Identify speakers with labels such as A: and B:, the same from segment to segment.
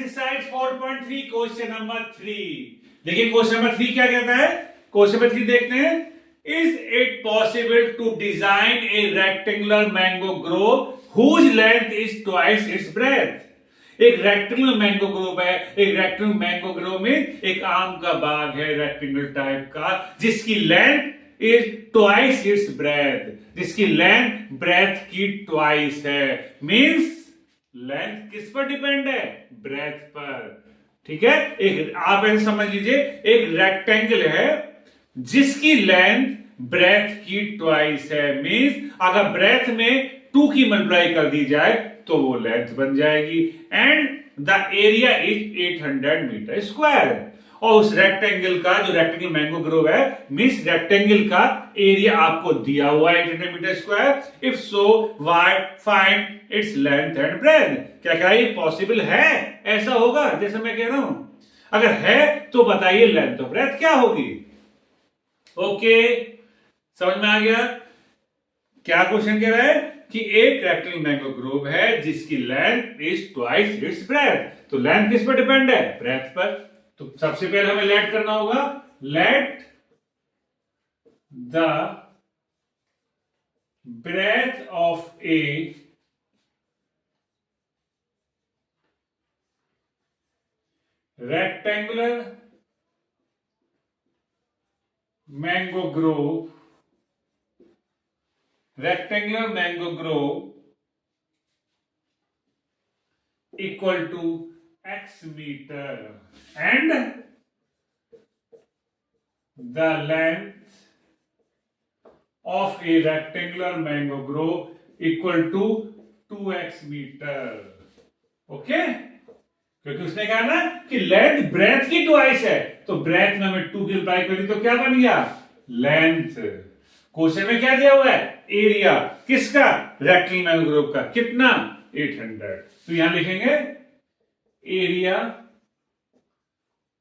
A: Exercise 4.3 question number 3। देखिए question number 3 क्या कहता है। क्वेश्चन नंबर 3 देखते हैं। Is it possible to design a rectangular mango grove whose length is twice its breadth. एक rectangular mango grove है। एक रेक्टेंगुलर मैंगो ग्रोव में एक आम का बाग है रेक्टेंगुलर टाइप का, जिसकी length is twice its breath, जिसकी लेंथ ब्रेथ की ट्वाइस है। मींस लेंथ किस पर डिपेंड है? ब्रेथ पर। ठीक है, एक आप ऐसे समझ लीजिए, एक रेक्टेंगल है जिसकी लेंथ ब्रेथ की ट्वाइस है। मींस अगर ब्रेथ में 2 की मल्टीप्लाई कर दी जाए तो वो लेंथ बन जाएगी। And the area is 800 metre square. और उस रेक्टेंगल का, जो रेक्टेंगल मैंगो ग्रोव है, मींस रेक्टेंगल का एरिया आपको दिया हुआ है 800 metre square. If so why find its length and breadth. क्या ये पॉसिबल है? ऐसा होगा जैसे मैं कह रहा हूं? अगर है तो बताइए लेंथ और ब्रेथ क्या होगी। ओके, समझ में आ गया क्या क्वेश्चन कह रहा है कि एक रेक्टेंगल मैंगो ग्रोव है जिसकी length is twice its breath. तो लेंथ किस पर डिपेंड है? ब्रेथ पर। तो सबसे पहले हमें लेट करना होगा। Let the breadth of a rectangular mango grove equal to x metre and the length of a rectangular mango grove equal to 2x metre. Okay, क्योंकि उसने कहा ना कि लेंथ ब्रेथ की ट्वाइस है, तो ब्रेथ में हमें 2 की मल्टीप्लाई करी तो क्या बन गया? लेंथ। क्वेश्चन में क्या दिया हुआ है? एरिया किसका? रेक्टेंगल मैंगो ग्रोव का। कितना? 800। तो यहां लिखेंगे area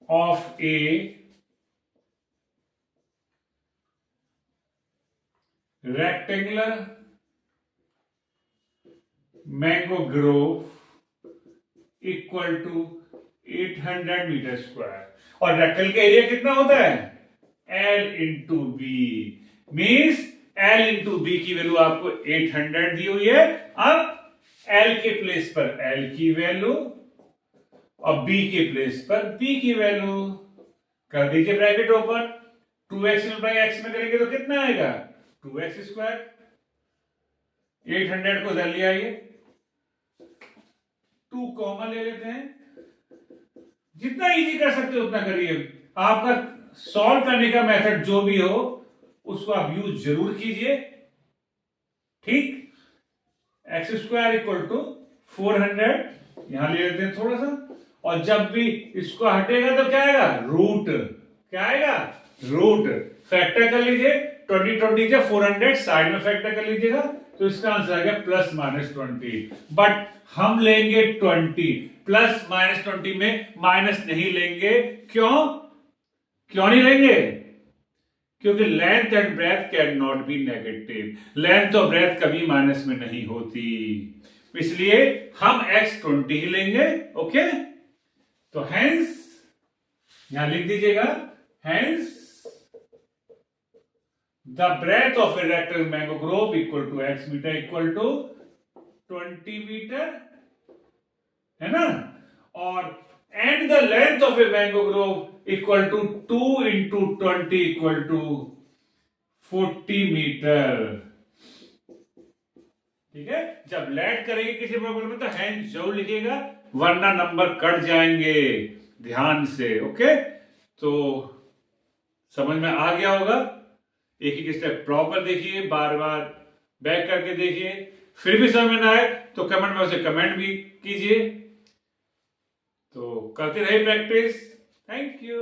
A: of a rectangular mango grove equal to 800 metre square. और रेक्टेंगल का एरिया कितना होता है? L into B. Means L into B की वैल्यू आपको 800 दी हुई है। अब L के प्लेस पर L की वैल्यू और B के प्लेस पर B की वैल्यू कर दीजिए ब्रैकेट ओपन। 2x x में करेंगे तो कितना आएगा? 2x square. 800 को इधर ले आइए, 2 कॉमन ले लेते हैं। जितना इजी कर सकते हो उतना करिए। आपका सॉल्व करने का मेथड जो भी हो उसको आप यूज जरूर कीजिए। ठीक, एक्स स्क्वायर इक्वल टू 400 यहां ले लेते हैं थोड़ा सा। और जब भी इसको हटेगा तो क्या आएगा? रूट। क्या आएगा? रूट। फैक्टर कर लीजिए। 20 से 400 साइड में फैक्टर कर लीजिएगा तो इसका आंसर आ गया प्लस माइनस 20। बट हम लेंगे 20। प्लस माइनस 20 में माइनस नहीं लेंगे। क्यों नहीं लेंगे? क्योंकि length and breadth can not be negative. Length और ब्रेथ कभी माइनस में नहीं होती, इसलिए हम x20 ही लेंगे। ओके, तो हेंस यहां लिख दीजिएगा, hence the breadth of a rectangle mango grove equal to x metre equal to 20 metre, है ना। और and the length of a mango grove equal to 2 into 20 equal to 40 metre. ठीक है, जब लेट करेंगे किसी प्रॉब्लम में तो हैंड जरूर लिखिएगा, वरना नंबर कट जाएंगे। ध्यान से। ओके, तो समझ में आ गया होगा। एक एक स्टेप प्रॉपर देखिए, बार बार बैक करके देखिए। फिर भी समझ में ना आए तो कमेंट में उसे कमेंट भी कीजिए। तो करते रहिए प्रैक्टिस। Thank you.